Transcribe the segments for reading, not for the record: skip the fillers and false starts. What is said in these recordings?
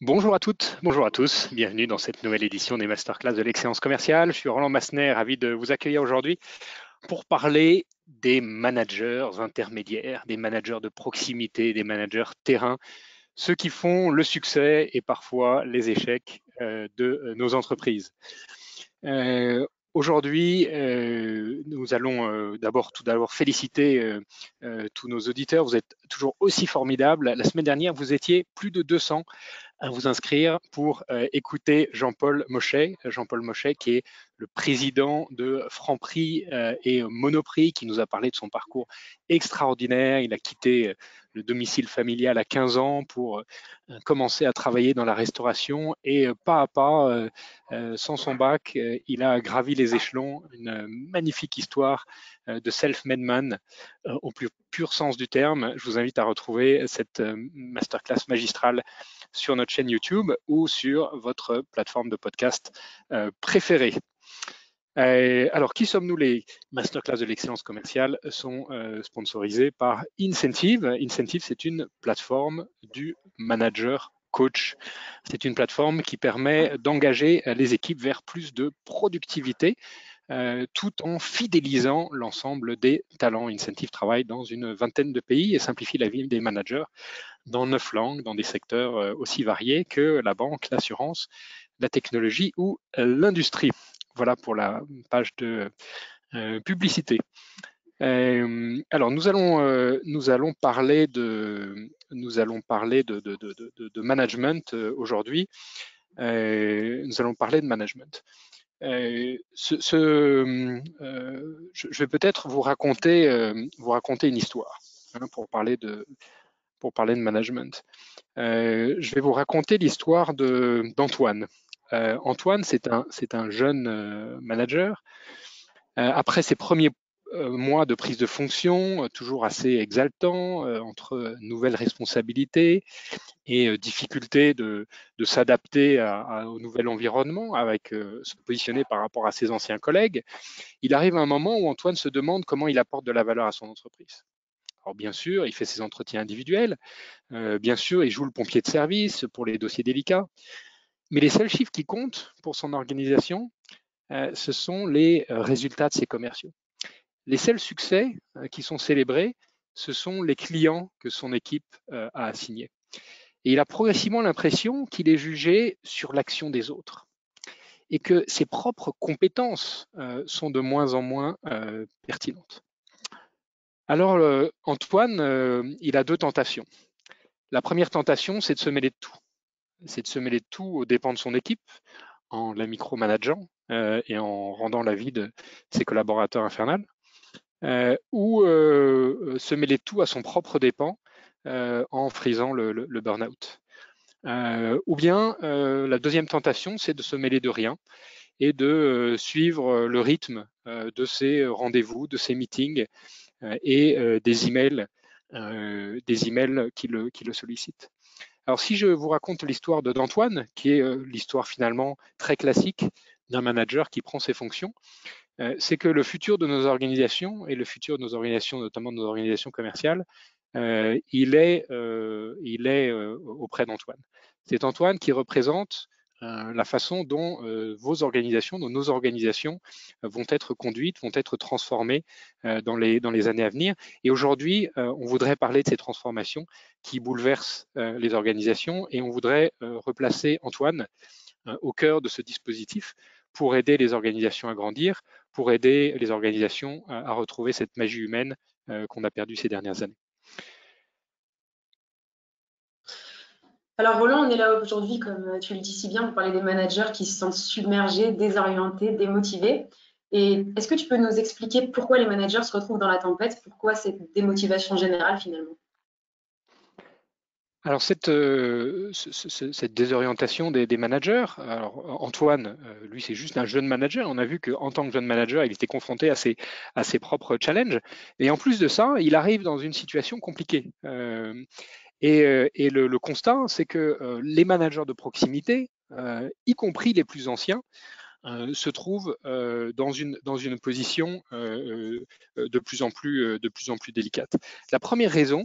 Bonjour à toutes, bonjour à tous, bienvenue dans cette nouvelle édition des Masterclass de l'excellence commerciale. Je suis Roland Massenet, ravi de vous accueillir aujourd'hui pour parler des managers intermédiaires, des managers de proximité, des managers terrain, ceux qui font le succès et parfois les échecs de nos entreprises. Aujourd'hui, nous allons tout d'abord féliciter tous nos auditeurs. Vous êtes toujours aussi formidables. La semaine dernière, vous étiez plus de 200 à vous inscrire pour écouter Jean-Paul Mochet. Jean-Paul Mochet qui est le président de Franprix et Monoprix, qui nous a parlé de son parcours extraordinaire. Il a quitté le domicile familial à 15 ans pour commencer à travailler dans la restauration et pas à pas, sans son bac, il a gravi les échelons. Une magnifique histoire de self-made man au plus pur sens du terme. Je vous invite à retrouver cette masterclass magistrale sur notre chaîne YouTube ou sur votre plateforme de podcast préférée. Alors, qui sommes-nous? Les masterclass de l'excellence commerciale sont sponsorisés par Incentive. Incentive, c'est une plateforme du manager coach. C'est une plateforme qui permet d'engager les équipes vers plus de productivité tout en fidélisant l'ensemble des talents. Incentive travaille dans une vingtaine de pays et simplifie la vie des managers dans 9 langues, dans des secteurs aussi variés que la banque, l'assurance, la technologie ou l'industrie. Voilà pour la page de publicité. Alors nous allons parler de management aujourd'hui. Nous allons parler de management. Je vais peut-être vous raconter une histoire pour parler de management. Je vais vous raconter l'histoire d'Antoine. Antoine, c'est un jeune manager. Après ses premiers mois de prise de fonction, toujours assez exaltant, entre nouvelles responsabilités et difficulté de s'adapter au nouvel environnement, avec se positionner par rapport à ses anciens collègues, il arrive un moment où Antoine se demande comment il apporte de la valeur à son entreprise. Alors bien sûr, il fait ses entretiens individuels, bien sûr, il joue le pompier de service pour les dossiers délicats, mais les seuls chiffres qui comptent pour son organisation, ce sont les résultats de ses commerciaux. Les seuls succès qui sont célébrés, ce sont les clients que son équipe a assignés. Et il a progressivement l'impression qu'il est jugé sur l'action des autres et que ses propres compétences sont de moins en moins pertinentes. Alors Antoine, il a deux tentations. La première tentation, c'est de se mêler de tout. C'est de se mêler de tout aux dépens de son équipe, en la micromanageant et en rendant la vie de ses collaborateurs infernale, ou se mêler de tout à son propre dépens en frisant le burn-out. Ou bien la deuxième tentation, c'est de se mêler de rien et de suivre le rythme de ses rendez-vous, de ses meetings et des emails qui le sollicitent. Alors si je vous raconte l'histoire d'Antoine, qui est l'histoire finalement très classique d'un manager qui prend ses fonctions, c'est que le futur de nos organisations, et le futur de nos organisations, notamment de nos organisations commerciales, il est auprès d'Antoine. C'est Antoine qui représente la façon dont vos organisations, dont nos organisations vont être conduites, vont être transformées dans les années à venir. Et aujourd'hui, on voudrait parler de ces transformations qui bouleversent les organisations et on voudrait replacer Antoine au cœur de ce dispositif pour aider les organisations à grandir, pour aider les organisations à retrouver cette magie humaine qu'on a perdue ces dernières années. Alors Roland, on est là aujourd'hui, comme tu le dis si bien, pour parler des managers qui se sentent submergés, désorientés, démotivés. Et est-ce que tu peux nous expliquer pourquoi les managers se retrouvent dans la tempête? Pourquoi cette démotivation générale finalement? Alors cette désorientation des managers, alors Antoine, lui c'est juste un jeune manager, on a vu qu'en tant que jeune manager, il était confronté à ses propres challenges, et en plus de ça, il arrive dans une situation compliquée. Et le constat, c'est que les managers de proximité, y compris les plus anciens, se trouvent dans une position de plus en plus délicate. La première raison,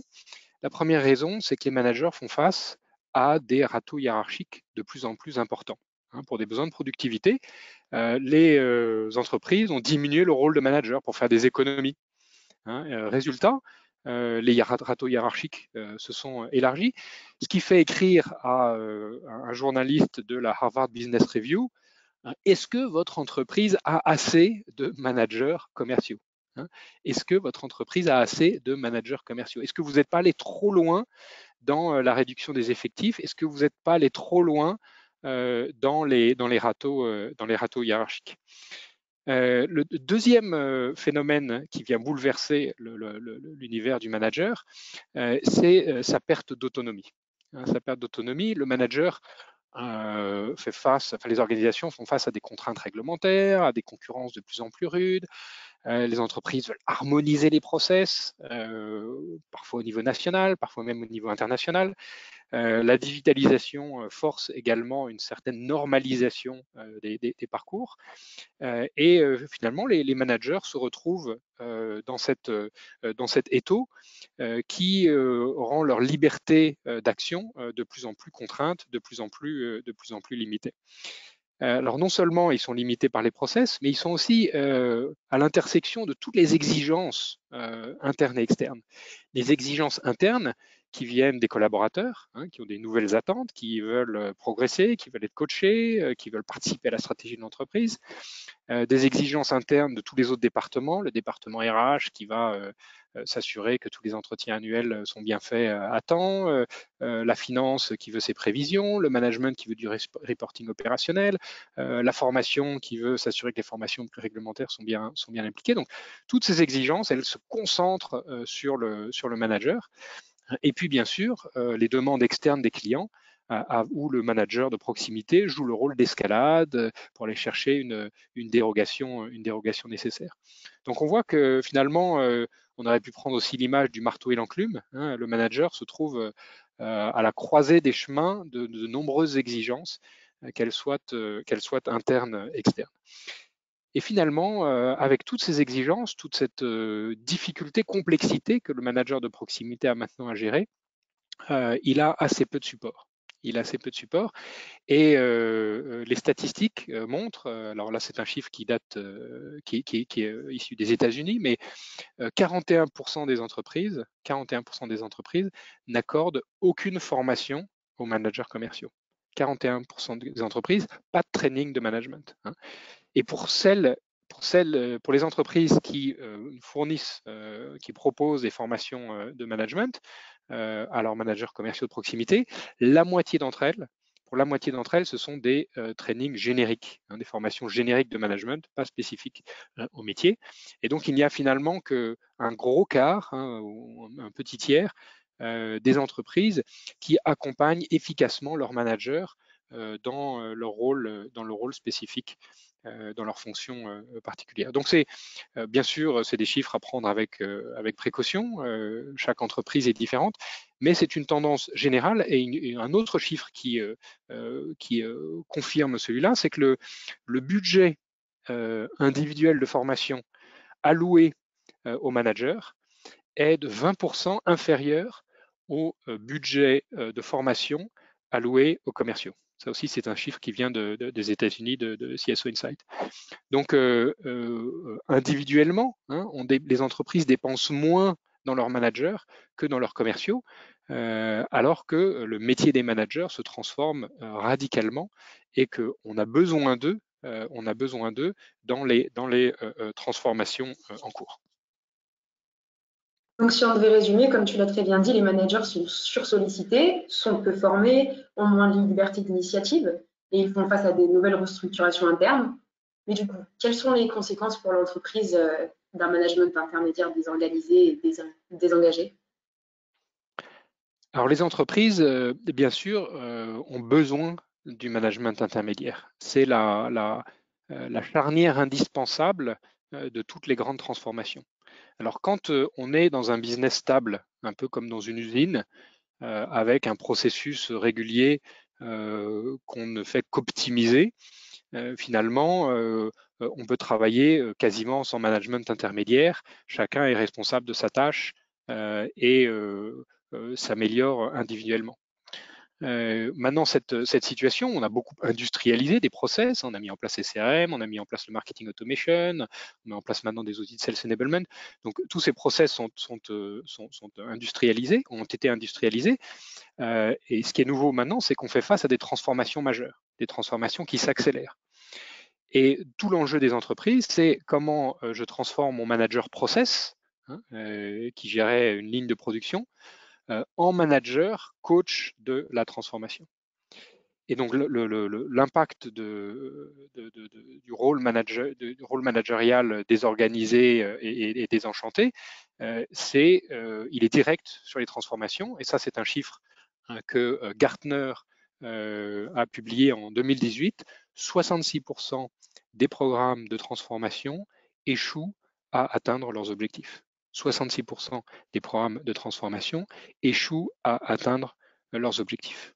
c'est que les managers font face à des râteaux hiérarchiques de plus en plus importants. Pour des besoins de productivité, les entreprises ont diminué le rôle de manager pour faire des économies. Résultat, les râteaux hiérarchiques se sont élargis, ce qui fait écrire à un journaliste de la Harvard Business Review: est-ce que votre entreprise a assez de managers commerciaux? Est-ce que votre entreprise a assez de managers commerciaux? Est-ce que vous n'êtes pas allé trop loin dans la réduction des effectifs? Est-ce que vous n'êtes pas allé trop loin dans les râteaux hiérarchiques? Le deuxième phénomène qui vient bouleverser l'univers du manager, c'est sa perte d'autonomie. Sa perte d'autonomie, le manager les organisations font face à des contraintes réglementaires, à des concurrences de plus en plus rudes. Les entreprises veulent harmoniser les process, parfois au niveau national, parfois même au niveau international. La digitalisation force également une certaine normalisation des parcours. Et finalement, les managers se retrouvent dans cet étau qui rend leur liberté d'action de plus en plus contrainte, de plus en plus limitée. Alors non seulement ils sont limités par les process, mais ils sont aussi à l'intersection de toutes les exigences internes et externes. Les exigences internes qui viennent des collaborateurs, qui ont des nouvelles attentes, qui veulent progresser, qui veulent être coachés, qui veulent participer à la stratégie de l'entreprise. Des exigences internes de tous les autres départements, le département RH qui va s'assurer que tous les entretiens annuels sont bien faits à temps, la finance qui veut ses prévisions, le management qui veut du reporting opérationnel, la formation qui veut s'assurer que les formations plus réglementaires sont bien impliquées. Donc, toutes ces exigences, elles se concentrent sur le manager. Et puis, bien sûr, les demandes externes des clients, où le manager de proximité joue le rôle d'escalade pour aller chercher une dérogation nécessaire. Donc, on voit que finalement, on aurait pu prendre aussi l'image du marteau et l'enclume. Le manager se trouve à la croisée des chemins de nombreuses exigences, qu'elles soient internes, externes. Et finalement, avec toutes ces exigences, toute cette difficulté, complexité que le manager de proximité a maintenant à gérer, il a assez peu de support. Et les statistiques montrent, alors là c'est un chiffre qui date, qui est issu des États-Unis, mais 41% des entreprises n'accordent aucune formation aux managers commerciaux. 41% des entreprises, pas de training de management. Et pour les entreprises qui fournissent, qui proposent des formations de management à leurs managers commerciaux de proximité, pour la moitié d'entre elles, ce sont des trainings génériques, des formations génériques de management, pas spécifiques au métier. Et donc, il n'y a finalement qu'un gros quart, ou un petit tiers des entreprises qui accompagnent efficacement leurs managers dans leur rôle spécifique, dans leur fonction particulière. Donc c'est bien sûr, c'est des chiffres à prendre avec précaution. Chaque entreprise est différente, mais c'est une tendance générale. Et un autre chiffre qui confirme celui-là, c'est que le budget individuel de formation alloué aux managers est de 20% inférieur au budget de formation alloué aux commerciaux. Ça aussi, c'est un chiffre qui vient des États-Unis, de CSO Insight. Donc, individuellement, les entreprises dépensent moins dans leurs managers que dans leurs commerciaux, alors que le métier des managers se transforme radicalement et qu'on a besoin d'eux dans les transformations en cours. Donc, si on devait résumer, comme tu l'as très bien dit, les managers sont sursollicités, sont peu formés, ont moins de liberté d'initiative et ils font face à des nouvelles restructurations internes. Mais du coup, quelles sont les conséquences pour l'entreprise d'un management intermédiaire désorganisé et désengagé? Alors, les entreprises, bien sûr, ont besoin du management intermédiaire. C'est la charnière indispensable de toutes les grandes transformations. Alors, quand on est dans un business stable, un peu comme dans une usine, avec un processus régulier qu'on ne fait qu'optimiser, finalement, on peut travailler quasiment sans management intermédiaire. Chacun est responsable de sa tâche et s'améliore individuellement. Maintenant, cette situation, on a beaucoup industrialisé des process, on a mis en place les CRM, on a mis en place le marketing automation, on met en place maintenant des outils de sales enablement. Donc tous ces process sont industrialisés, ont été industrialisés. Et ce qui est nouveau maintenant, c'est qu'on fait face à des transformations majeures, des transformations qui s'accélèrent. Et tout l'enjeu des entreprises, c'est comment je transforme mon manager process, qui gérait une ligne de production, en manager, coach de la transformation. Et donc l'impact du rôle managérial désorganisé et désenchanté, il est direct sur les transformations. Et ça, c'est un chiffre que Gartner a publié en 2018. 66% des programmes de transformation échouent à atteindre leurs objectifs. 66% des programmes de transformation échouent à atteindre leurs objectifs.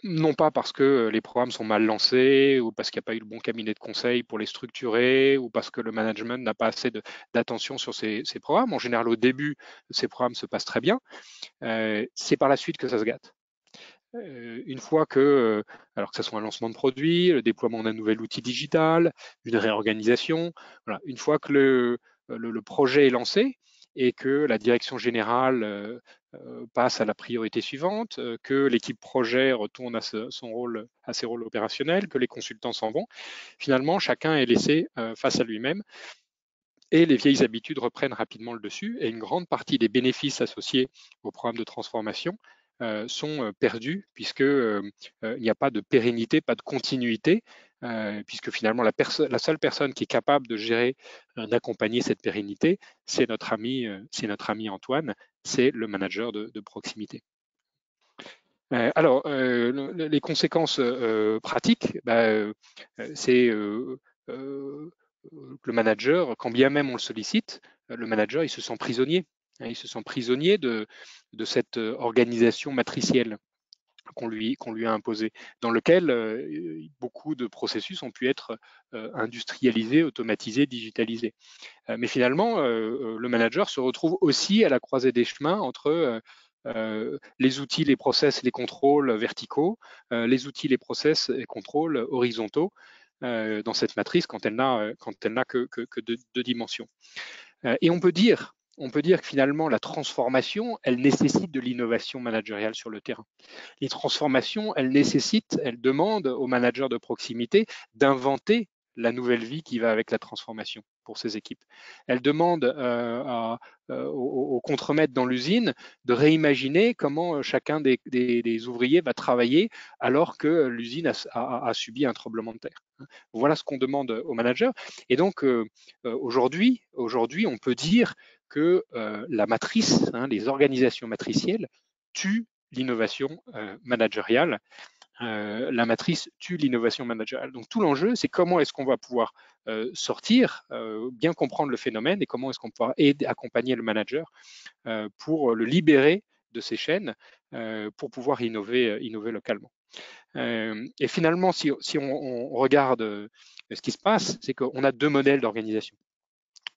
Non pas parce que les programmes sont mal lancés ou parce qu'il n'y a pas eu le bon cabinet de conseil pour les structurer ou parce que le management n'a pas assez d'attention sur ces programmes. En général, au début, ces programmes se passent très bien. C'est par la suite que ça se gâte. Une fois que, alors que ce soit un lancement de produit, le déploiement d'un nouvel outil digital, une réorganisation, voilà, une fois que le projet est lancé et que la direction générale passe à la priorité suivante, que l'équipe projet retourne à ses rôles opérationnels, que les consultants s'en vont, finalement, chacun est laissé face à lui-même et les vieilles habitudes reprennent rapidement le dessus et une grande partie des bénéfices associés au programme de transformation sont perdus puisqu'il n'y a pas de pérennité, pas de continuité, puisque finalement la seule personne qui est capable de gérer, d'accompagner cette pérennité, c'est notre ami Antoine, c'est le manager de proximité. Alors, les conséquences pratiques, c'est le manager, quand bien même on le sollicite, le manager, il se sent prisonnier. Il se sent prisonnier de cette organisation matricielle qu'on lui a imposée, dans lequel beaucoup de processus ont pu être industrialisés, automatisés, digitalisés. Mais finalement, le manager se retrouve aussi à la croisée des chemins entre les outils, les process, les contrôles verticaux, les outils, les process et contrôles horizontaux dans cette matrice quand elle n'a que deux dimensions. Et on peut dire que finalement, la transformation, elle nécessite de l'innovation managériale sur le terrain. Les transformations, elles demandent aux managers de proximité d'inventer la nouvelle vie qui va avec la transformation pour ces équipes. Elles demandent aux contremaîtres dans l'usine de réimaginer comment chacun des ouvriers va travailler alors que l'usine a subi un tremblement de terre. Voilà ce qu'on demande aux managers. Et donc, aujourd'hui, on peut dire que la matrice, les organisations matricielles, tuent l'innovation managériale. La matrice tue l'innovation managériale. Donc tout l'enjeu, c'est comment est-ce qu'on va pouvoir sortir, bien comprendre le phénomène et comment est-ce qu'on pourra accompagner le manager pour le libérer de ces chaînes pour pouvoir innover localement. Et finalement, si on regarde ce qui se passe, c'est qu'on a deux modèles d'organisation.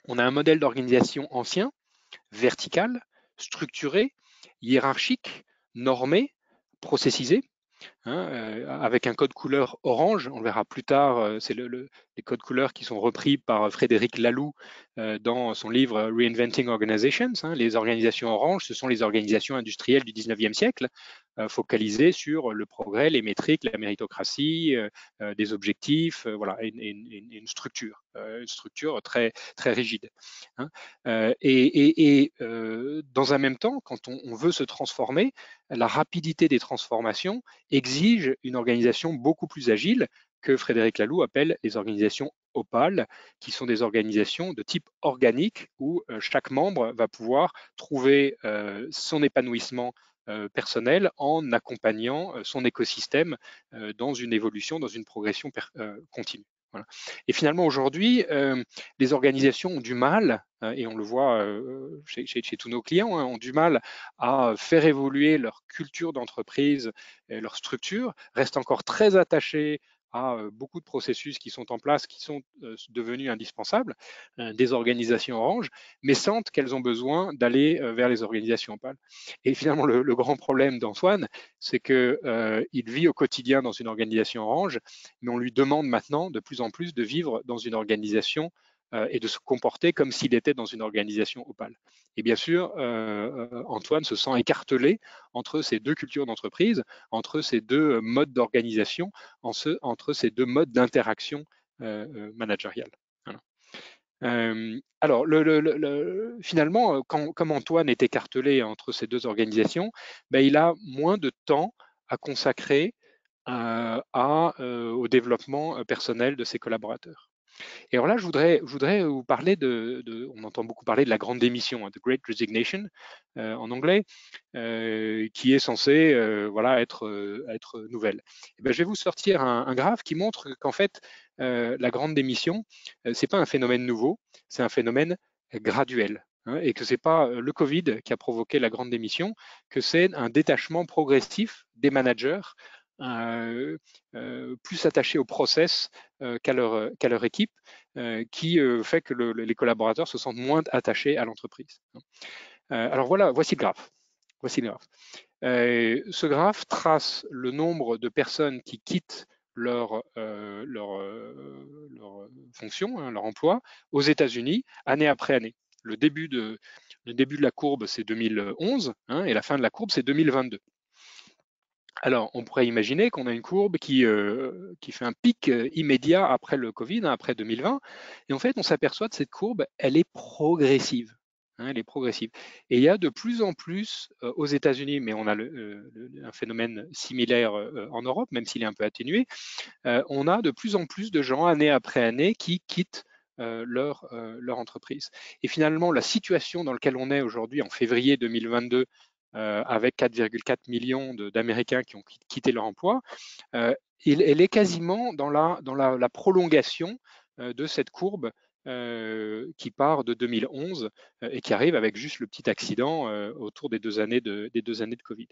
On a un modèle d'organisation ancien, vertical, structuré, hiérarchique, normé, processisé, avec un code couleur orange. On le verra plus tard, c'est les codes couleurs qui sont repris par Frédéric Laloux dans son livre Reinventing Organizations. Les organisations oranges, ce sont les organisations industrielles du 19e siècle, focalisées sur le progrès, les métriques, la méritocratie, des objectifs, voilà, une structure très, très rigide. Dans un même temps, quand on veut se transformer, la rapidité des transformations exige une organisation beaucoup plus agile que Frédéric Laloux appelle les organisations opales, qui sont des organisations de type organique où chaque membre va pouvoir trouver son épanouissement personnel en accompagnant son écosystème dans une évolution, dans une progression continue. Voilà. Et finalement, aujourd'hui, les organisations ont du mal, et on le voit chez tous nos clients, ont du mal à faire évoluer leur culture d'entreprise et leur structure, restent encore très attachés à beaucoup de processus qui sont en place, qui sont devenus indispensables, des organisations orange, mais sentent qu'elles ont besoin d'aller vers les organisations opales. Et finalement, le grand problème d'Antoine, c'est qu'il vit au quotidien dans une organisation orange, mais on lui demande maintenant de plus en plus de vivre dans une organisation et de se comporter comme s'il était dans une organisation opale. Et bien sûr, Antoine se sent écartelé entre ces deux cultures d'entreprise, entre ces deux modes d'organisation, entre ces deux modes d'interaction managériale. Voilà. Alors, finalement, comme Antoine est écartelé entre ces deux organisations, ben, il a moins de temps à consacrer au développement personnel de ses collaborateurs. Et alors là, je voudrais vous parler on entend beaucoup parler de la grande démission, hein, The Great Resignation en anglais, qui est censée voilà, être nouvelle. Et ben, je vais vous sortir un graphe qui montre qu'en fait, la grande démission, c'est pas un phénomène nouveau, c'est un phénomène graduel. Hein, et que c'est pas le Covid qui a provoqué la grande démission, que c'est un détachement progressif des managers plus attachés au process qu'à leur équipe, qui fait que les collaborateurs se sentent moins attachés à l'entreprise. Alors voilà, voici le graphe. Voici le graphe. Ce graphe trace le nombre de personnes qui quittent leur fonction, hein, leur emploi, aux États-Unis, année après année. Le début de la courbe, c'est 2011, hein, et la fin de la courbe, c'est 2022. Alors, on pourrait imaginer qu'on a une courbe qui fait un pic immédiat après le Covid, hein, après 2020. Et en fait, on s'aperçoit que cette courbe, elle est progressive. Hein, elle est progressive. Et il y a de plus en plus aux États-Unis, mais on a un phénomène similaire en Europe, même s'il est un peu atténué, on a de plus en plus de gens, année après année, qui quittent leur entreprise. Et finalement, la situation dans laquelle on est aujourd'hui, en février 2022, avec 4,4 millions d'Américains qui ont quitté leur emploi, elle est quasiment dans la prolongation de cette courbe qui part de 2011 et qui arrive avec juste le petit accident autour des 2 années de Covid.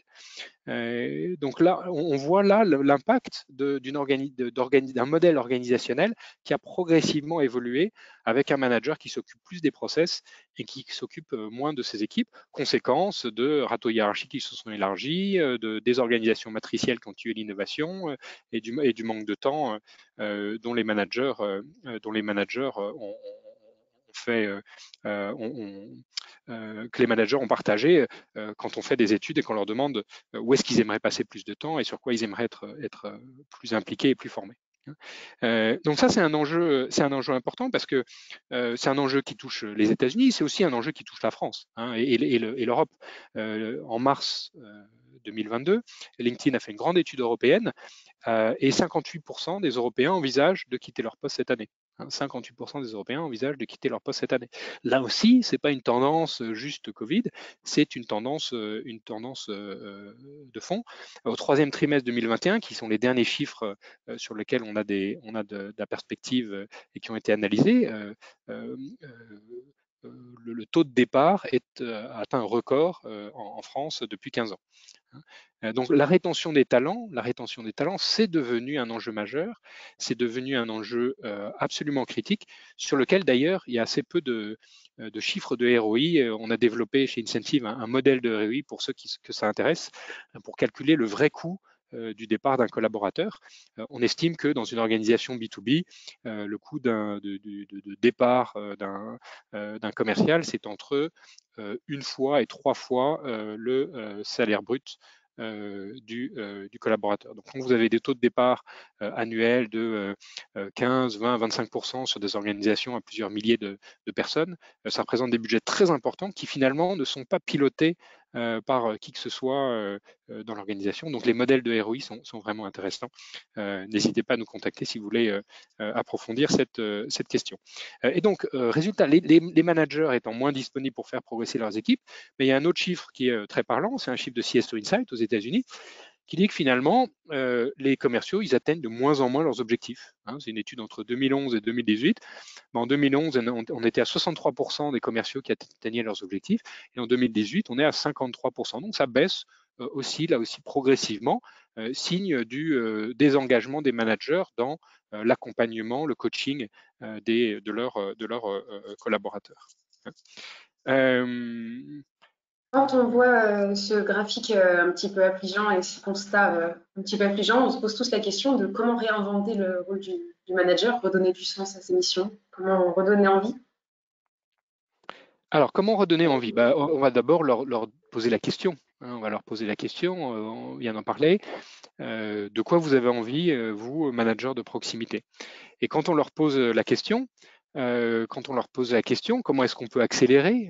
Donc là, on voit là l'impact d'un modèle organisationnel qui a progressivement évolué avec un manager qui s'occupe plus des process et qui s'occupe moins de ses équipes. Conséquence de râteaux hiérarchiques qui se sont élargis, de désorganisation matricielle qui ont tué l'innovation et du manque de temps dont les managers ont fait, que les managers ont partagé quand on fait des études et qu'on leur demande où est-ce qu'ils aimeraient passer plus de temps et sur quoi ils aimeraient être plus impliqués et plus formés. Donc ça, c'est un enjeu important parce que c'est un enjeu qui touche les États-Unis, c'est aussi un enjeu qui touche la France, hein, et l'Europe. En mars 2022, LinkedIn a fait une grande étude européenne et 58% des Européens envisagent de quitter leur poste cette année. 58% des Européens envisagent de quitter leur poste cette année. Là aussi, ce n'est pas une tendance juste Covid, c'est une tendance de fond. Au troisième trimestre 2021, qui sont les derniers chiffres sur lesquels on a de la perspective et qui ont été analysés, le taux de départ atteint un record en France depuis 15 ans. Donc la rétention des talents, c'est devenu un enjeu majeur, c'est devenu un enjeu absolument critique, sur lequel d'ailleurs il y a assez peu de chiffres de ROI. On a développé chez Incentive un modèle de ROI pour ceux que ça intéresse, pour calculer le vrai coût du départ d'un collaborateur. On estime que dans une organisation B2B, le coût de départ d'un commercial, c'est entre 1 fois et 3 fois le salaire brut du collaborateur. Donc, quand vous avez des taux de départ annuels de 15, 20, 25% sur des organisations à plusieurs milliers de personnes, ça représente des budgets très importants qui finalement ne sont pas pilotés par qui que ce soit dans l'organisation. Donc, les modèles de ROI sont vraiment intéressants. N'hésitez pas à nous contacter si vous voulez approfondir cette question. Et donc, résultat, les managers étant moins disponibles pour faire progresser leurs équipes, mais il y a un autre chiffre qui est très parlant, c'est un chiffre de CSO Insight aux États-Unis, qui dit que finalement, les commerciaux, ils atteignent de moins en moins leurs objectifs. Hein, c'est une étude entre 2011 et 2018. Mais en 2011, on était à 63% des commerciaux qui atteignaient leurs objectifs, et en 2018, on est à 53%. Donc ça baisse aussi, là aussi, progressivement, signe du désengagement des managers dans l'accompagnement, le coaching de leurs collaborateurs. Quand on voit ce graphique un petit peu affligeant et ce constat un petit peu affligeant, on se pose tous la question de comment réinventer le rôle du manager, redonner du sens à ses missions, comment redonner envie. Alors, comment redonner envie? On va d'abord leur poser la question. On va leur poser la question, on vient d'en parler. De quoi vous avez envie, vous, manager de proximité? Et quand on leur pose la question, comment est-ce qu'on peut accélérer,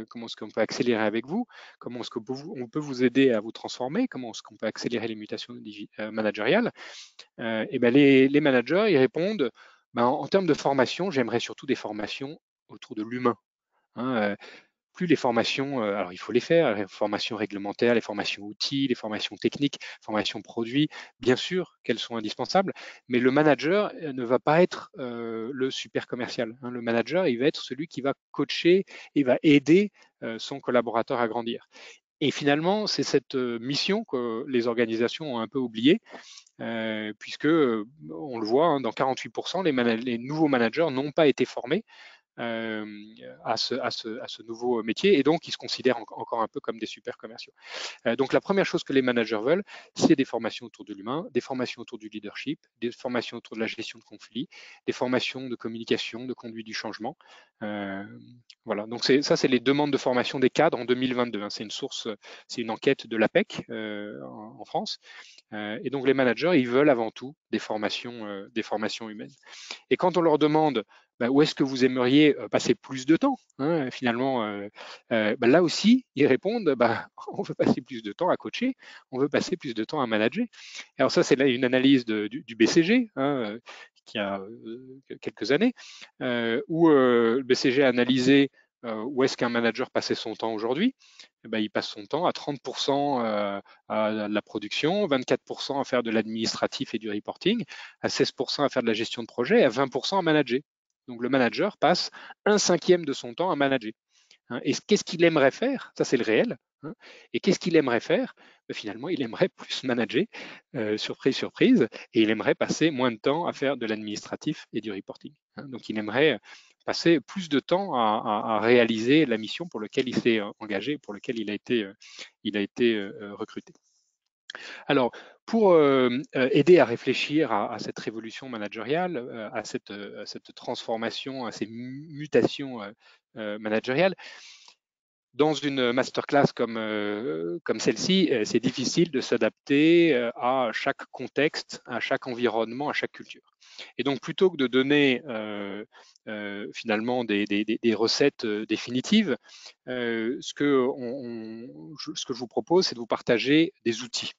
comment est-ce qu'on peut accélérer avec vous, comment est-ce qu'on peut vous aider à vous transformer, comment est-ce qu'on peut accélérer les mutations managériales, et ben les managers, ils répondent, en termes de formation, j'aimerais surtout des formations autour de l'humain. Plus les formations, alors il faut les faire, les formations réglementaires, les formations outils, les formations techniques, formations produits, bien sûr qu'elles sont indispensables, mais le manager ne va pas être le super commercial. Le manager, il va être celui qui va coacher et va aider son collaborateur à grandir. Et finalement, c'est cette mission que les organisations ont un peu oubliée, puisque on le voit, dans 48%, les nouveaux managers n'ont pas été formés à ce nouveau métier, et donc ils se considèrent encore un peu comme des super commerciaux. Donc la première chose que les managers veulent, c'est des formations autour de l'humain, des formations autour du leadership, des formations autour de la gestion de conflits, des formations de communication, de conduite du changement. Voilà, donc ça c'est les demandes de formation des cadres en 2022. C'est une enquête de l'APEC en France. Et donc les managers, ils veulent avant tout des formations humaines. Et quand on leur demande où est-ce que vous aimeriez passer plus de temps, finalement, là aussi, ils répondent on veut passer plus de temps à coacher, on veut passer plus de temps à manager. Alors ça, c'est là une analyse du BCG, qui a quelques années, où le BCG a analysé où est-ce qu'un manager passait son temps aujourd'hui. Il passe son temps à 30% à la production, 24% à faire de l'administratif et du reporting, à 16% à faire de la gestion de projet et à 20% à manager. Donc le manager passe 1/5 de son temps à manager. Et qu'est-ce qu'il aimerait faire? Ça, c'est le réel. Et qu'est-ce qu'il aimerait faire? Finalement, il aimerait plus manager, surprise, surprise, et il aimerait passer moins de temps à faire de l'administratif et du reporting. Donc il aimerait passer plus de temps à réaliser la mission pour laquelle il s'est engagé, pour laquelle il a été recruté. Alors, pour aider à réfléchir à cette révolution managériale, à cette transformation, à ces mutations managériales, dans une masterclass comme celle-ci, c'est difficile de s'adapter à chaque contexte, à chaque environnement, à chaque culture. Et donc, plutôt que de donner finalement des recettes définitives, ce que je vous propose, c'est de vous partager des outils.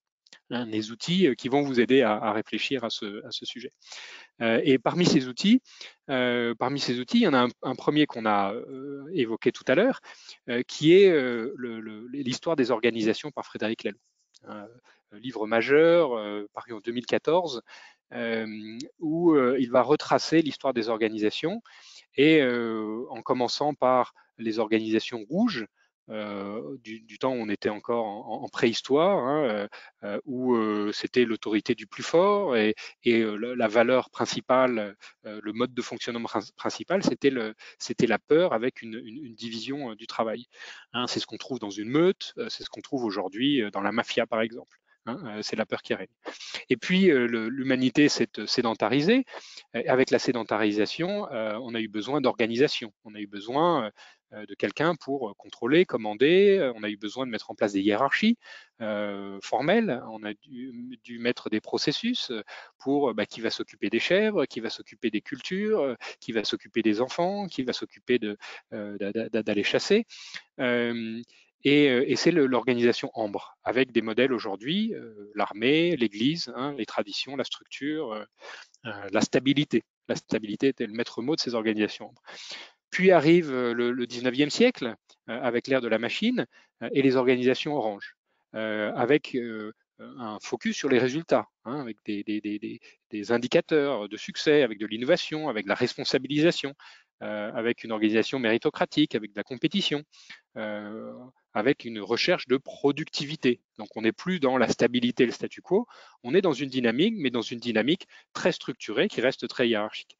Des outils qui vont vous aider à réfléchir à ce sujet. Et parmi ces outils, il y en a un premier qu'on a évoqué tout à l'heure, qui est l'histoire des organisations par Frédéric Laloux. Un livre majeur paru en 2014, où il va retracer l'histoire des organisations, et en commençant par les organisations rouges, du temps où on était encore en préhistoire, où c'était l'autorité du plus fort, et la valeur principale, le mode de fonctionnement principal, c'était la peur avec une division du travail. C'est ce qu'on trouve dans une meute, c'est ce qu'on trouve aujourd'hui dans la mafia par exemple. C'est la peur qui règne. Et puis l'humanité s'est sédentarisée. Avec la sédentarisation, on a eu besoin d'organisation. On a eu besoin de quelqu'un pour contrôler, commander. On a eu besoin de mettre en place des hiérarchies formelles. On a dû mettre des processus pour qui va s'occuper des chèvres, qui va s'occuper des cultures, qui va s'occuper des enfants, qui va s'occuper d'aller chasser. Et c'est l'organisation Ambre, avec des modèles aujourd'hui, l'armée, l'Église, les traditions, la structure, la stabilité. La stabilité était le maître mot de ces organisations Ambre. Puis arrive le 19e siècle, avec l'ère de la machine, et les organisations Orange, avec un focus sur les résultats, avec des indicateurs de succès, avec de l'innovation, avec de la responsabilisation, avec une organisation méritocratique, avec de la compétition, avec une recherche de productivité Donc on n'est plus dans la stabilité, le statu quo, on est dans une dynamique, mais dans une dynamique très structurée qui reste très hiérarchique.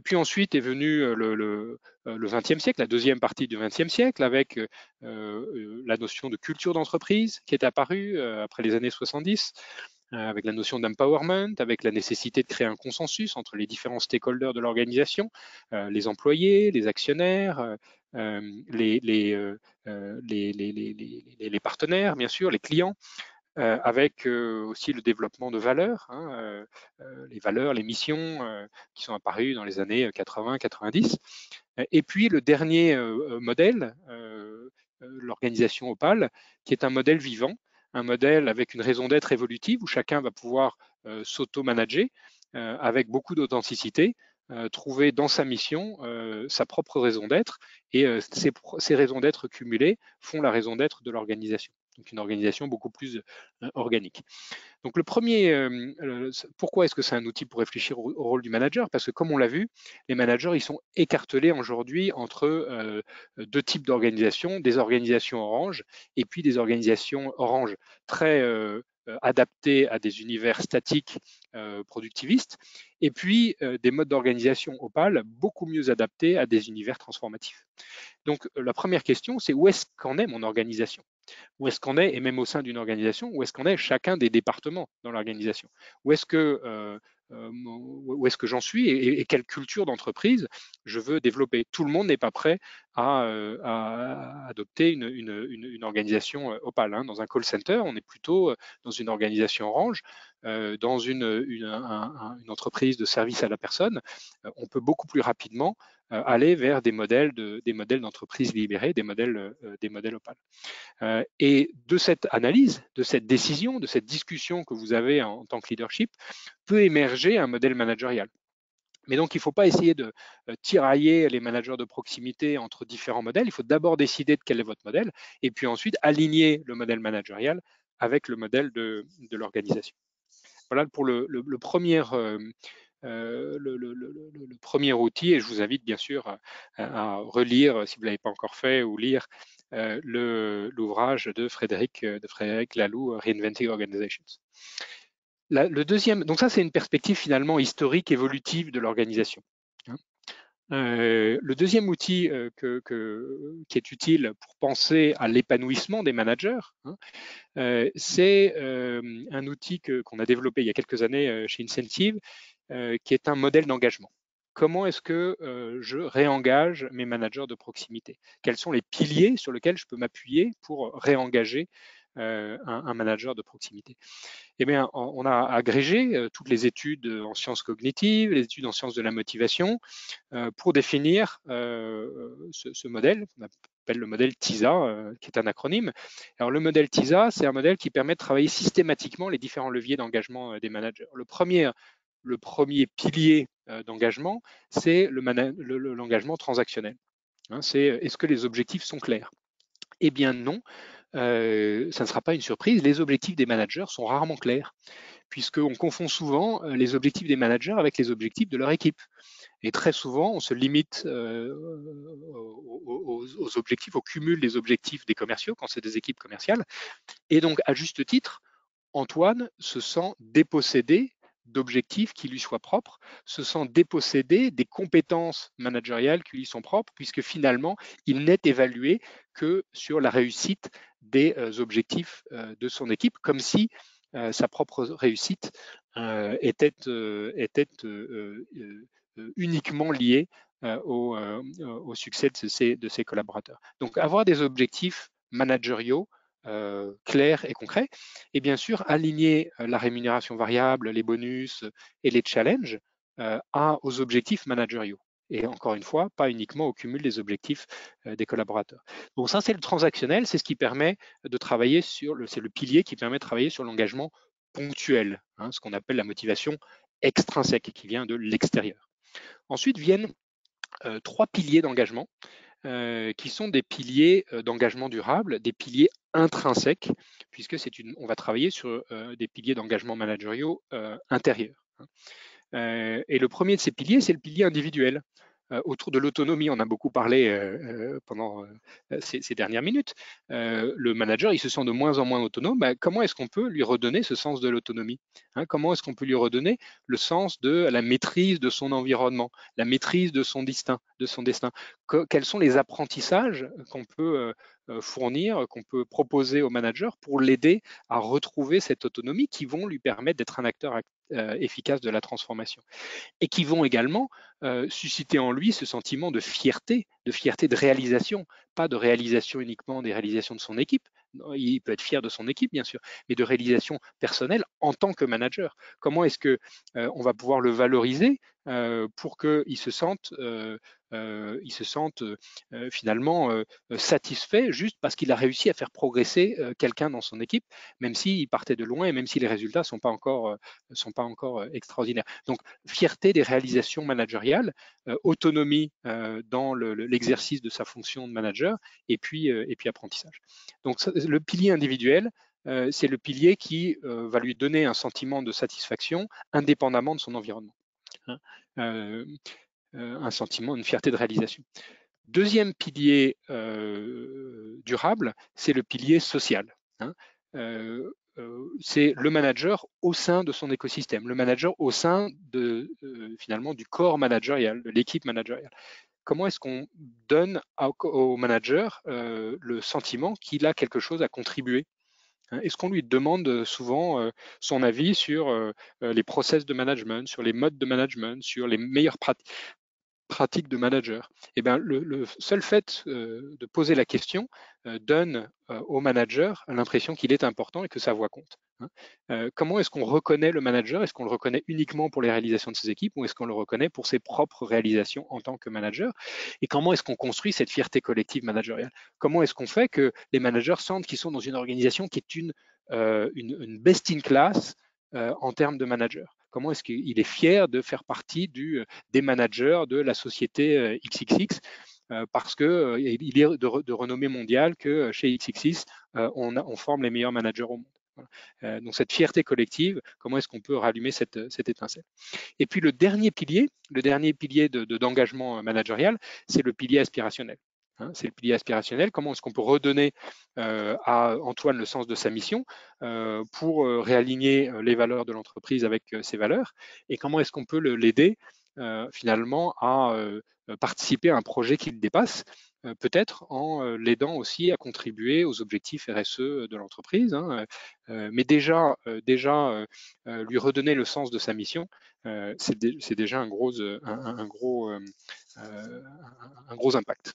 Puis ensuite est venu le XXe siècle, la deuxième partie du XXe siècle, avec la notion de culture d'entreprise qui est apparue après les années 70, avec la notion d'empowerment, avec la nécessité de créer un consensus entre les différents stakeholders de l'organisation, les employés, les actionnaires, les partenaires, bien sûr, les clients, avec aussi le développement de valeurs, les valeurs, les missions qui sont apparues dans les années 80-90. Et puis le dernier modèle, l'organisation Opale, qui est un modèle vivant, un modèle avec une raison d'être évolutive où chacun va pouvoir s'auto-manager avec beaucoup d'authenticité, trouver dans sa mission sa propre raison d'être, et ces raisons d'être cumulées font la raison d'être de l'organisation. Donc une organisation beaucoup plus organique. Donc le premier, pourquoi est-ce que c'est un outil pour réfléchir au rôle du manager? Parce que comme on l'a vu, les managers, ils sont écartelés aujourd'hui entre deux types d'organisations, des organisations orange et puis des organisations orange très adaptées à des univers statiques productivistes, et puis des modes d'organisation opale beaucoup mieux adaptés à des univers transformatifs. Donc la première question, c'est où est-ce qu'en est mon organisation? Où est-ce qu'on est, et même au sein d'une organisation, où est-ce qu'on est chacun des départements dans l'organisation? Où est-ce que j'en suis, et quelle culture d'entreprise je veux développer? Tout le monde n'est pas prêt à adopter une organisation opale. Dans un call center, on est plutôt dans une organisation orange, dans une entreprise de service à la personne. On peut beaucoup plus rapidement aller vers des modèles d'entreprise libérées, des modèles opales. Et de cette analyse, de cette décision, de cette discussion que vous avez en tant que leadership, peut émerger un modèle managérial. Mais donc, il ne faut pas essayer de tirailler les managers de proximité entre différents modèles. Il faut d'abord décider de quel est votre modèle, et puis ensuite aligner le modèle managérial avec le modèle de l'organisation. Voilà pour le premier outil, et je vous invite bien sûr à relire, si vous ne l'avez pas encore fait, ou lire l'ouvrage de Frédéric Laloux, Reinventing Organizations. Le deuxième, donc ça c'est une perspective finalement historique, évolutive de l'organisation. Le deuxième outil qui est utile pour penser à l'épanouissement des managers, c'est un outil qu'on a développé il y a quelques années chez Incentive, qui est un modèle d'engagement. Comment est-ce que je réengage mes managers de proximité? Quels sont les piliers sur lesquels je peux m'appuyer pour réengager un manager de proximité? Eh bien, on a agrégé toutes les études en sciences cognitives, les études en sciences de la motivation, pour définir ce modèle, qu'on appelle le modèle TISA, qui est un acronyme. Alors, le modèle TISA, c'est un modèle qui permet de travailler systématiquement les différents leviers d'engagement des managers. Le premier pilier d'engagement, c'est l'engagement transactionnel. C'est est-ce que les objectifs sont clairs? Eh bien non, ça ne sera pas une surprise, les objectifs des managers sont rarement clairs, puisqu'on confond souvent les objectifs des managers avec les objectifs de leur équipe. Et très souvent, on se limite aux objectifs, au cumul des objectifs des commerciaux quand c'est des équipes commerciales. Et donc, à juste titre, Antoine se sent dépossédé d'objectifs qui lui soient propres, se sent dépossédé des compétences managériales qui lui sont propres, puisque finalement, il n'est évalué que sur la réussite des objectifs de son équipe, comme si sa propre réussite était uniquement liée au succès de ses collaborateurs. Donc, avoir des objectifs managériaux clairs et concrets, et bien sûr aligner la rémunération variable, les bonus et les challenges aux objectifs managériaux. Et encore une fois, pas uniquement au cumul des objectifs des collaborateurs. Donc ça, c'est le transactionnel, c'est ce qui permet de travailler c'est le pilier qui permet de travailler sur l'engagement ponctuel, ce qu'on appelle la motivation extrinsèque, qui vient de l'extérieur. Ensuite viennent trois piliers d'engagement, qui sont des piliers d'engagement durable, des piliers intrinsèques, puisque on va travailler sur des piliers d'engagement managériaux intérieurs. Et le premier de ces piliers, c'est le pilier individuel. autour de l'autonomie. On a beaucoup parlé pendant ces dernières minutes. Le manager, il se sent de moins en moins autonome. Comment est-ce qu'on peut lui redonner ce sens de l'autonomie, hein? Comment est-ce qu'on peut lui redonner le sens de la maîtrise de son environnement, la maîtrise de son destin, quels sont les apprentissages qu'on peut fournir, qu'on peut proposer au manager pour l'aider à retrouver cette autonomie qui vont lui permettre d'être un acteur efficace de la transformation et qui vont également susciter en lui ce sentiment de fierté de réalisation, pas de réalisation uniquement des réalisations de son équipe. Il peut être fier de son équipe, bien sûr, mais de réalisation personnelle en tant que manager. Comment est-ce que on va pouvoir le valoriser pour qu'il se sente, finalement satisfait juste parce qu'il a réussi à faire progresser quelqu'un dans son équipe, même s'il partait de loin et même si les résultats ne sont pas encore extraordinaires. Donc, fierté des réalisations managériales, autonomie dans l'exercice de sa fonction de manager et puis apprentissage. Donc, le pilier individuel, c'est le pilier qui va lui donner un sentiment de satisfaction indépendamment de son environnement, hein. Un sentiment, une fierté de réalisation. Deuxième pilier durable, c'est le pilier social, hein. C'est le manager au sein de son écosystème, le manager au sein de finalement du corps managérial, de l'équipe managériale. Comment est-ce qu'on donne au manager le sentiment qu'il a quelque chose à contribuer? Est-ce qu'on lui demande souvent son avis sur les process de management, sur les modes de management, sur les meilleures pratique de manager? Eh bien, le seul fait de poser la question donne au manager l'impression qu'il est important et que sa voix compte, hein. Comment est-ce qu'on reconnaît le manager? Est-ce qu'on le reconnaît uniquement pour les réalisations de ses équipes ou est-ce qu'on le reconnaît pour ses propres réalisations en tant que manager? Et comment est-ce qu'on construit cette fierté collective managériale? Comment est-ce qu'on fait que les managers sentent qu'ils sont dans une organisation qui est une best in class en termes de manager? Comment est-ce qu'il est fier de faire partie des managers de la société XXX parce qu'il est de renommée mondiale que chez XXX, on forme les meilleurs managers au monde. Voilà. Donc cette fierté collective, comment est-ce qu'on peut rallumer cette étincelle? Et puis le dernier pilier d'engagement managérial, c'est le pilier aspirationnel, hein. C'est le pilier aspirationnel. Comment est-ce qu'on peut redonner à Antoine le sens de sa mission pour réaligner les valeurs de l'entreprise avec ses valeurs? Et comment est-ce qu'on peut l'aider finalement à participer à un projet qui le dépasse, peut-être en l'aidant aussi à contribuer aux objectifs RSE de l'entreprise, hein, mais déjà lui redonner le sens de sa mission, c'est déjà un gros impact.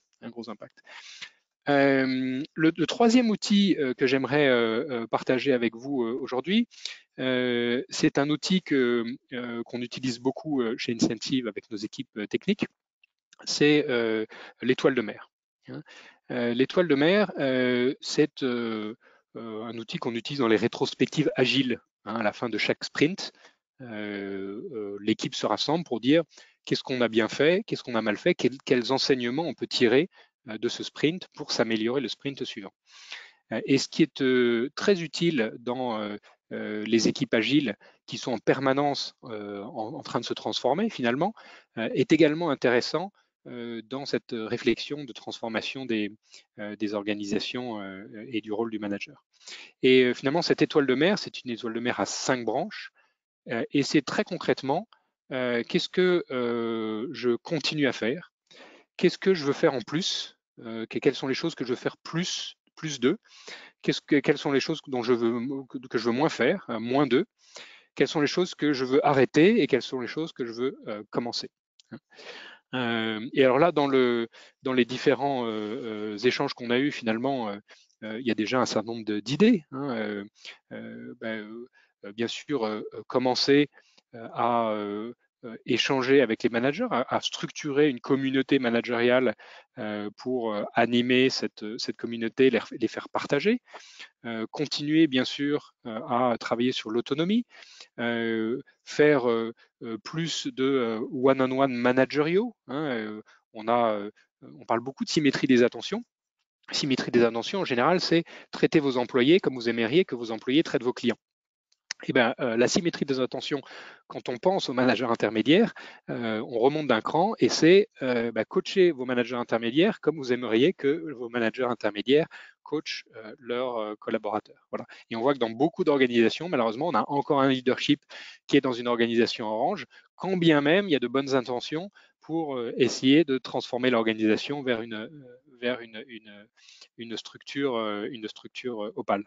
Le troisième outil que j'aimerais partager avec vous aujourd'hui, c'est un outil qu'on utilise beaucoup chez Incentive avec nos équipes techniques, c'est l'étoile de mer, hein. L'étoile de mer, c'est un outil qu'on utilise dans les rétrospectives agiles, hein. À la fin de chaque sprint, l'équipe se rassemble pour dire qu'est-ce qu'on a bien fait, qu'est-ce qu'on a mal fait, quels enseignements on peut tirer de ce sprint pour s'améliorer le sprint suivant. Et ce qui est très utile dans les équipes agiles qui sont en permanence en train de se transformer finalement, est également intéressant dans cette réflexion de transformation des organisations et du rôle du manager. Et finalement, cette étoile de mer, c'est une étoile de mer à 5 branches, et c'est très concrètement qu'est-ce que je continue à faire, qu'est-ce que je veux faire en plus, quelles sont les choses que je veux faire plus d'eux, quelles sont les choses que je veux moins faire, moins d'eux, quelles sont les choses que je veux arrêter et quelles sont les choses que je veux commencer. Et alors là, dans les différents échanges qu'on a eus, finalement, il y a déjà un certain nombre d'idées, hein. Bien sûr, commencer à échanger avec les managers, à structurer une communauté managériale pour animer cette communauté, les faire partager. Continuer, bien sûr, à travailler sur l'autonomie, faire plus de one-on-one managériaux, hein. On parle beaucoup de symétrie des attentions. Symétrie des attentions, en général, c'est traiter vos employés comme vous aimeriez que vos employés traitent vos clients. Eh ben, la symétrie des attentions, quand on pense aux managers intermédiaires, on remonte d'un cran et c'est coacher vos managers intermédiaires comme vous aimeriez que vos managers intermédiaires coachent leurs collaborateurs. Voilà. Et on voit que dans beaucoup d'organisations, malheureusement, on a encore un leadership qui est dans une organisation orange, quand bien même il y a de bonnes intentions pour essayer de transformer l'organisation vers une structure opale.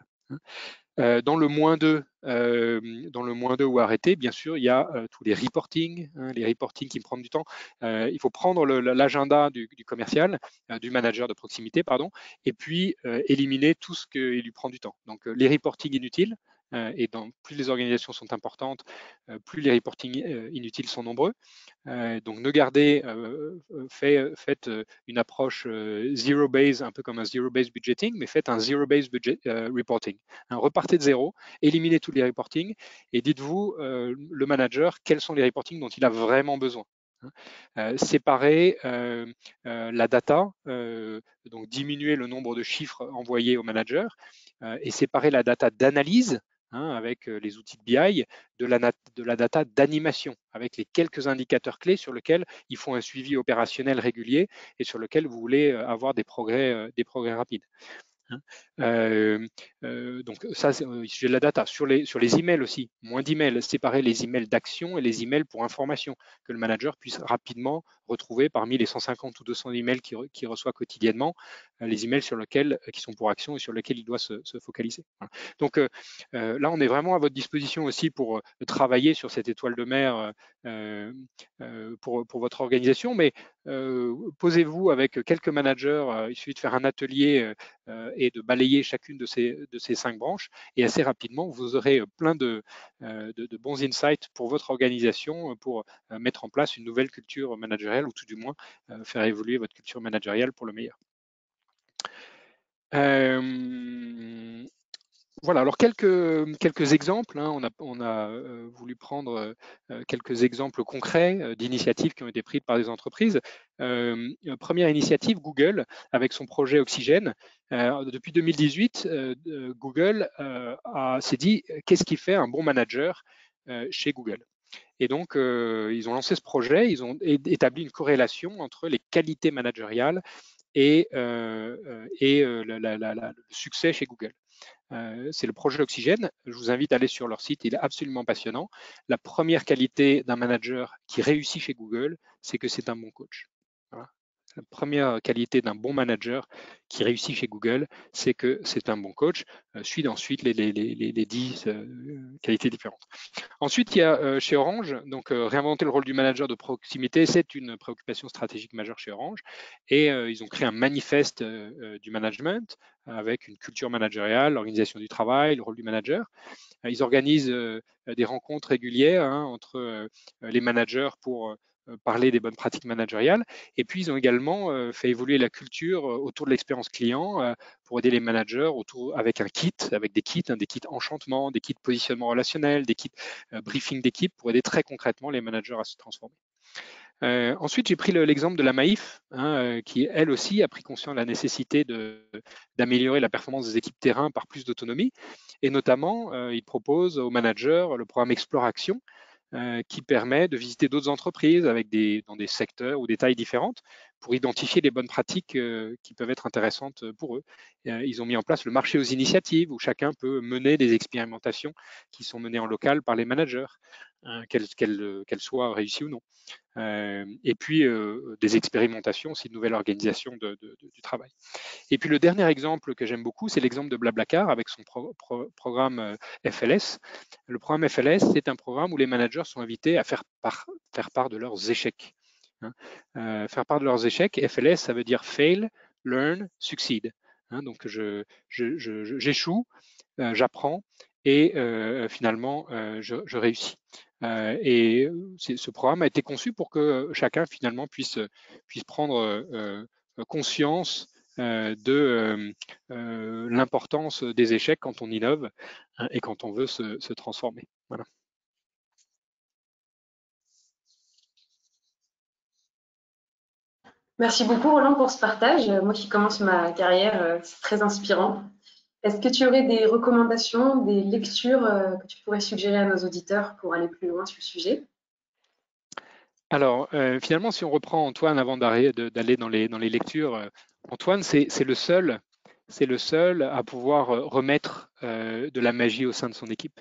Dans le -2 ou arrêté, bien sûr, il y a tous les reporting, les reporting qui me prennent du temps. Il faut prendre l'agenda du commercial, du manager de proximité, pardon, et puis éliminer tout ce qui lui prend du temps. Donc les reporting inutiles, et plus les organisations sont importantes, plus les reporting inutiles sont nombreux. Donc ne gardez, faites une approche zero-base, un peu comme un zero-base budgeting, mais faites un zero-base budget reporting. Repartez de zéro, éliminez tous les reporting et dites-vous, le manager, quels sont les reporting dont il a vraiment besoin. Séparer la data, donc diminuer le nombre de chiffres envoyés au manager, et séparer la data d'analyse, avec les outils de BI, de la data d'animation, avec les quelques indicateurs clés sur lesquels il faut un suivi opérationnel régulier et sur lesquels vous voulez avoir des progrès rapides. Donc ça, c'est au sujet de la data. Sur les emails aussi, moins d'emails, séparer les emails d'action et les emails pour information, que le manager puisse rapidement retrouver parmi les 150 ou 200 emails qu'il reçoit quotidiennement, les emails qui sont pour action et sur lesquels il doit se focaliser. Voilà. Donc là, on est vraiment à votre disposition aussi pour travailler sur cette étoile de mer pour votre organisation, mais posez-vous avec quelques managers, il suffit de faire un atelier et de balayer chacune de ces 5 branches, et assez rapidement, vous aurez plein de bons insights pour votre organisation, pour mettre en place une nouvelle culture managériale, ou tout du moins faire évoluer votre culture managériale pour le meilleur. Voilà, alors quelques exemples. On a voulu prendre quelques exemples concrets d'initiatives qui ont été prises par des entreprises. Première initiative, Google, avec son projet Oxygène. Depuis 2018, Google s'est dit, qu'est-ce qui fait un bon manager chez Google? Et donc, ils ont lancé ce projet, ils ont établi une corrélation entre les qualités managériales et le succès chez Google. C'est le projet Oxygène. Je vous invite à aller sur leur site, il est absolument passionnant. La première qualité d'un manager qui réussit chez Google, c'est que c'est un bon coach. Voilà. La première qualité d'un bon manager qui réussit chez Google, c'est que c'est un bon coach. Suivent ensuite les 10 qualités différentes. Ensuite, il y a chez Orange, donc réinventer le rôle du manager de proximité, c'est une préoccupation stratégique majeure chez Orange. Et ils ont créé un manifeste du management avec une culture managériale, l'organisation du travail, le rôle du manager. Ils organisent des rencontres régulières entre les managers pour parler des bonnes pratiques managériales. Et puis, ils ont également fait évoluer la culture autour de l'expérience client pour aider les managers avec des kits, des kits enchantement, des kits positionnement relationnel, des kits briefing d'équipe pour aider très concrètement les managers à se transformer. Ensuite, j'ai pris l'exemple de la Maïf, qui elle aussi a pris conscience de la nécessité d'améliorer la performance des équipes terrain par plus d'autonomie. Et notamment, il propose aux managers le programme Explore Action, qui permet de visiter d'autres entreprises dans des secteurs ou des tailles différentes pour identifier les bonnes pratiques qui peuvent être intéressantes pour eux. Ils ont mis en place le marché aux initiatives où chacun peut mener des expérimentations qui sont menées en local par les managers, qu'elles soient réussies ou non. Et puis des expérimentations aussi de nouvelles organisations du travail. Et puis le dernier exemple que j'aime beaucoup, c'est l'exemple de Blablacar avec son programme FLS. Le programme FLS, c'est un programme où les managers sont invités à faire part de leurs échecs. Faire part de leurs échecs, FLS, ça veut dire Fail, Learn, Succeed. Donc j'échoue, j'apprends et finalement je réussis. Et ce programme a été conçu pour que chacun finalement puisse prendre conscience de l'importance des échecs quand on innove et quand on veut se transformer. Voilà. Merci beaucoup Roland pour ce partage. Moi qui commence ma carrière, c'est très inspirant. Est-ce que tu aurais des recommandations, des lectures que tu pourrais suggérer à nos auditeurs pour aller plus loin sur le sujet? Alors, finalement, si on reprend Antoine avant d'aller dans les lectures, Antoine, c'est le seul à pouvoir remettre de la magie au sein de son équipe.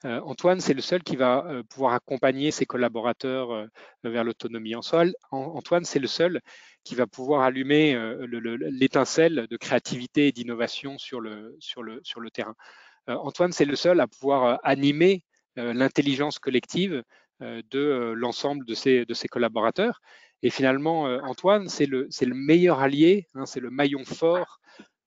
Antoine, c'est le seul qui va pouvoir accompagner ses collaborateurs vers l'autonomie. Antoine, c'est le seul qui va pouvoir allumer l'étincelle de créativité et d'innovation sur le terrain. Antoine, c'est le seul à pouvoir animer l'intelligence collective de l'ensemble de ses collaborateurs. Et finalement, Antoine, c'est le meilleur allié, hein, c'est le maillon fort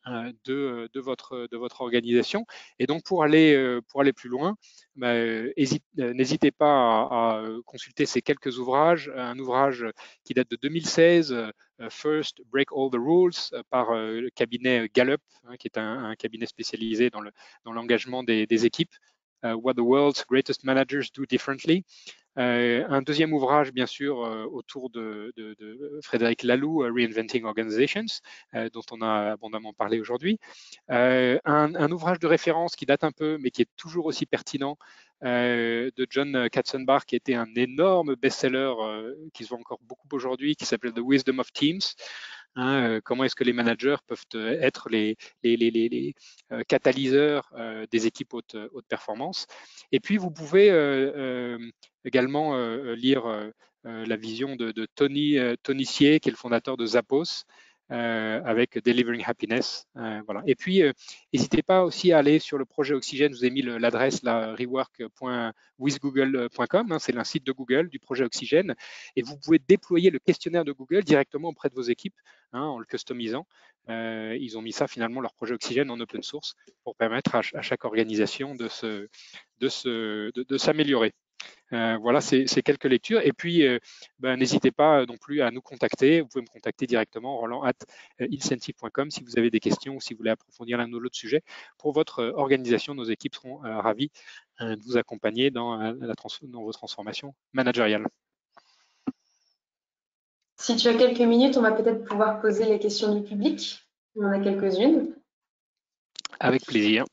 de votre organisation. Et donc, pour aller plus loin, n'hésitez pas à consulter ces quelques ouvrages. Un ouvrage qui date de 2016, First Break All the Rules, par le cabinet Gallup, hein, qui est un cabinet spécialisé dans l'engagement des équipes. What the World's Greatest Managers Do Differently. Un deuxième ouvrage, bien sûr, autour de Frédéric Laloux, Reinventing Organizations, dont on a abondamment parlé aujourd'hui. Un ouvrage de référence qui date un peu, mais qui est toujours aussi pertinent, de John Katzenbach, qui était un énorme best-seller qui se vend encore beaucoup aujourd'hui, qui s'appelle The Wisdom of Teams. Hein, comment est-ce que les managers peuvent être les catalyseurs des équipes haute performance. Et puis, vous pouvez également lire la vision de Tony Hsieh, qui est le fondateur de Zappos, avec Delivering Happiness. Voilà. Et puis, n'hésitez pas aussi à aller sur le projet Oxygène. Je vous ai mis l'adresse rework.withgoogle.com. Hein, c'est un site de Google du projet Oxygène. Et vous pouvez déployer le questionnaire de Google directement auprès de vos équipes, hein, en le customisant. Ils ont mis ça, finalement, leur projet Oxygène en open source pour permettre à chaque organisation de s'améliorer. Voilà, c'est quelques lectures. Et puis, n'hésitez pas non plus à nous contacter. Vous pouvez me contacter directement, roland@incentive.com, si vous avez des questions ou si vous voulez approfondir l'un ou l'autre sujet. Pour votre organisation, nos équipes seront ravies de vous accompagner dans vos transformations managériales. Si tu as quelques minutes, on va peut-être pouvoir poser les questions du public. On en a quelques-unes. Avec plaisir.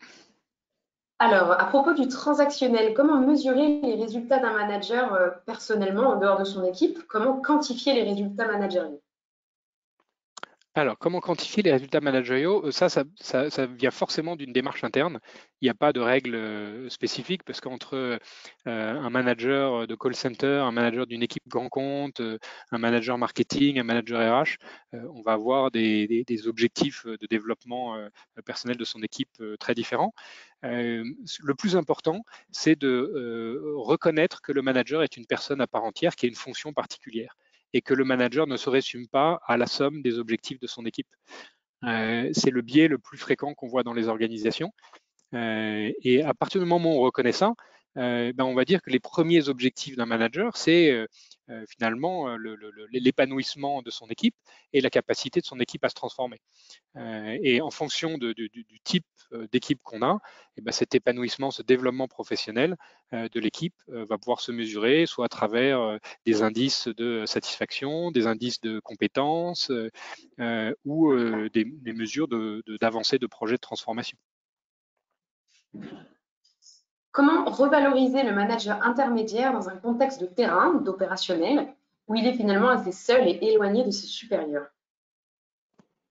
Alors, à propos du transactionnel, comment mesurer les résultats d'un manager personnellement en dehors de son équipe? Comment quantifier les résultats managériaux? Alors, comment quantifier les résultats managériaux? Ça vient forcément d'une démarche interne. Il n'y a pas de règle spécifique parce qu'entre un manager de call center, un manager d'une équipe grand compte, un manager marketing, un manager RH, on va avoir des objectifs de développement personnel de son équipe très différents. Le plus important, c'est de reconnaître que le manager est une personne à part entière qui a une fonction particulière et que le manager ne se résume pas à la somme des objectifs de son équipe. C'est le biais le plus fréquent qu'on voit dans les organisations. Et à partir du moment où on reconnaît ça, on va dire que les premiers objectifs d'un manager, c'est finalement l'épanouissement de son équipe et la capacité de son équipe à se transformer. Et en fonction du type d'équipe qu'on a, cet épanouissement, ce développement professionnel de l'équipe va pouvoir se mesurer soit à travers des indices de satisfaction, des indices de compétences ou des mesures d'avancée de projets de transformation. Comment revaloriser le manager intermédiaire dans un contexte de terrain, d'opérationnel, où il est finalement assez seul et éloigné de ses supérieurs?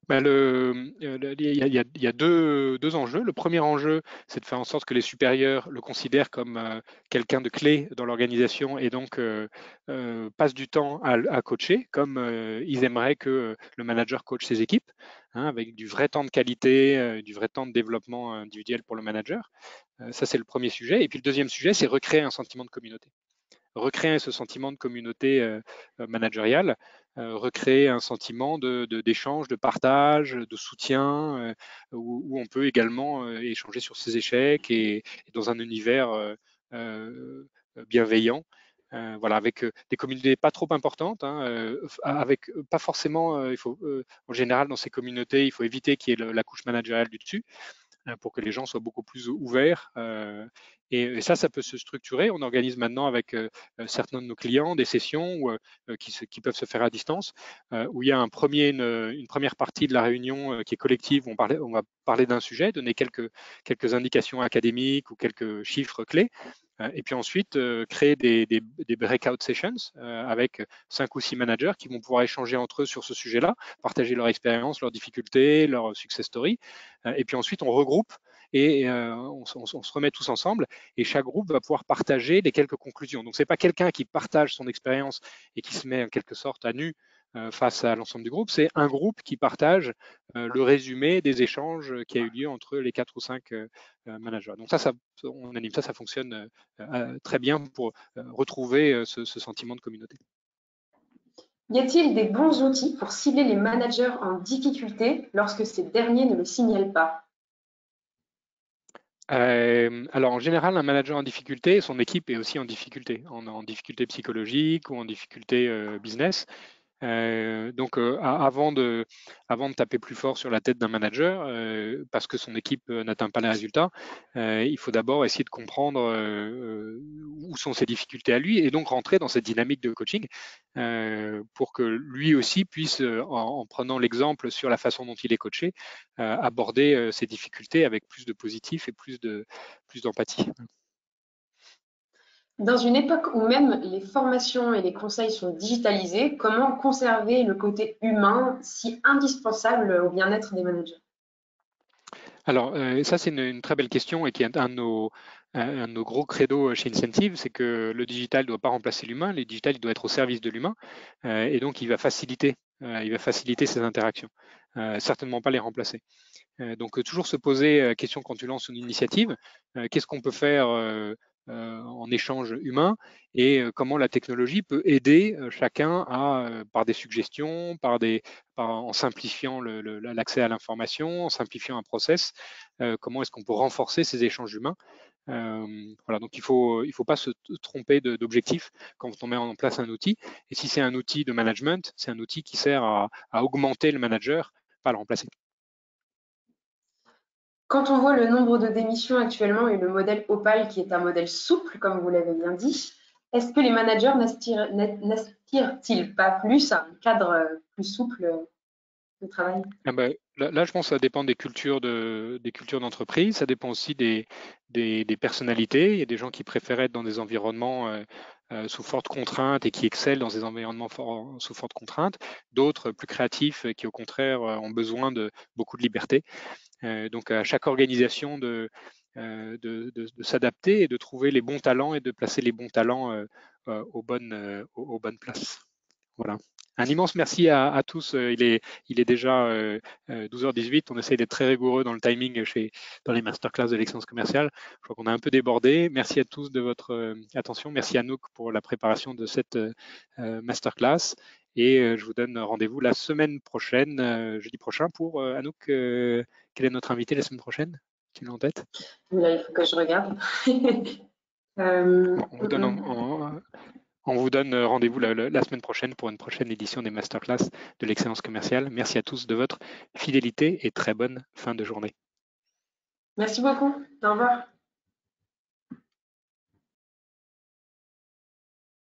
Il y a deux enjeux. Le premier enjeu, c'est de faire en sorte que les supérieurs le considèrent comme quelqu'un de clé dans l'organisation et donc passent du temps à coacher, comme ils aimeraient que le manager coach ses équipes, hein, avec du vrai temps de qualité, du vrai temps de développement individuel pour le manager. Ça, c'est le premier sujet. Et puis le deuxième sujet, c'est recréer un sentiment de communauté. Recréer ce sentiment de communauté managériale, recréer un sentiment d'échange, de partage, de soutien, où on peut également échanger sur ses échecs et dans un univers bienveillant. Voilà, avec des communautés pas trop importantes, hein, avec pas forcément, en général dans ces communautés, il faut éviter qu'il y ait la couche managériale du dessus, pour que les gens soient beaucoup plus ouverts. Et ça peut se structurer. On organise maintenant avec certains de nos clients des sessions qui peuvent se faire à distance, où il y a une première partie de la réunion qui est collective, où on va parler d'un sujet, donner quelques indications académiques ou quelques chiffres clés, et puis ensuite créer des breakout sessions avec 5 ou 6 managers qui vont pouvoir échanger entre eux sur ce sujet-là, partager leur expérience, leurs difficultés, leurs success stories, et puis ensuite on regroupe et on se remet tous ensemble et chaque groupe va pouvoir partager les quelques conclusions. Donc c'est pas quelqu'un qui partage son expérience et qui se met en quelque sorte à nu face à l'ensemble du groupe, c'est un groupe qui partage le résumé des échanges qui a eu lieu entre les 4 ou 5 managers. Donc on anime ça fonctionne très bien pour retrouver ce sentiment de communauté. Y a-t-il des bons outils pour cibler les managers en difficulté lorsque ces derniers ne le signalent pas? Alors en général, un manager en difficulté, son équipe est aussi en difficulté, en difficulté psychologique ou en difficulté business. Donc avant de taper plus fort sur la tête d'un manager parce que son équipe n'atteint pas les résultats, il faut d'abord essayer de comprendre où sont ses difficultés à lui et donc rentrer dans cette dynamique de coaching pour que lui aussi puisse, en prenant l'exemple sur la façon dont il est coaché, aborder ses difficultés avec plus de positif et plus d'empathie. Dans une époque où même les formations et les conseils sont digitalisés, comment conserver le côté humain si indispensable au bien-être des managers? Alors, ça, c'est une très belle question et qui est un de nos gros credos chez Incentive, c'est que le digital ne doit pas remplacer l'humain, le digital il doit être au service de l'humain et donc il va faciliter ces interactions, certainement pas les remplacer. Donc toujours se poser la question quand tu lances une initiative, qu'est-ce qu'on peut faire en échange humain et comment la technologie peut aider chacun par des suggestions, en simplifiant l'accès à l'information, en simplifiant un process, comment est-ce qu'on peut renforcer ces échanges humains. Voilà, donc il faut pas se tromper d'objectif quand on met en place un outil. Et si c'est un outil de management, c'est un outil qui sert à augmenter le manager, pas à le remplacer. Quand on voit le nombre de démissions actuellement et le modèle Opal qui est un modèle souple, comme vous l'avez bien dit, est-ce que les managers n'aspirent-ils pas plus à un cadre plus souple de travail? Ah ben, là, je pense que ça dépend des cultures d'entreprise, ça dépend aussi des personnalités. Il y a des gens qui préfèrent être dans des environnements sous forte contrainte et qui excellent dans des environnements sous forte contrainte. D'autres plus créatifs qui, au contraire, ont besoin de beaucoup de liberté. Donc, à chaque organisation de s'adapter et de trouver les bons talents et de placer les bons talents aux bonnes places. Voilà. Un immense merci à tous. Il est déjà 12h18. On essaye d'être très rigoureux dans le timing dans les masterclass de l'excellence commerciale. Je crois qu'on a un peu débordé. Merci à tous de votre attention. Merci à Anouk pour la préparation de cette masterclass. Et je vous donne rendez-vous la semaine prochaine, jeudi prochain, pour Anouk. Quel est notre invité la semaine prochaine? Tu l'as en tête? Là, il faut que je regarde. Bon, on vous donne rendez-vous la semaine prochaine pour une prochaine édition des masterclass de l'excellence commerciale. Merci à tous de votre fidélité et très bonne fin de journée. Merci beaucoup. Au revoir.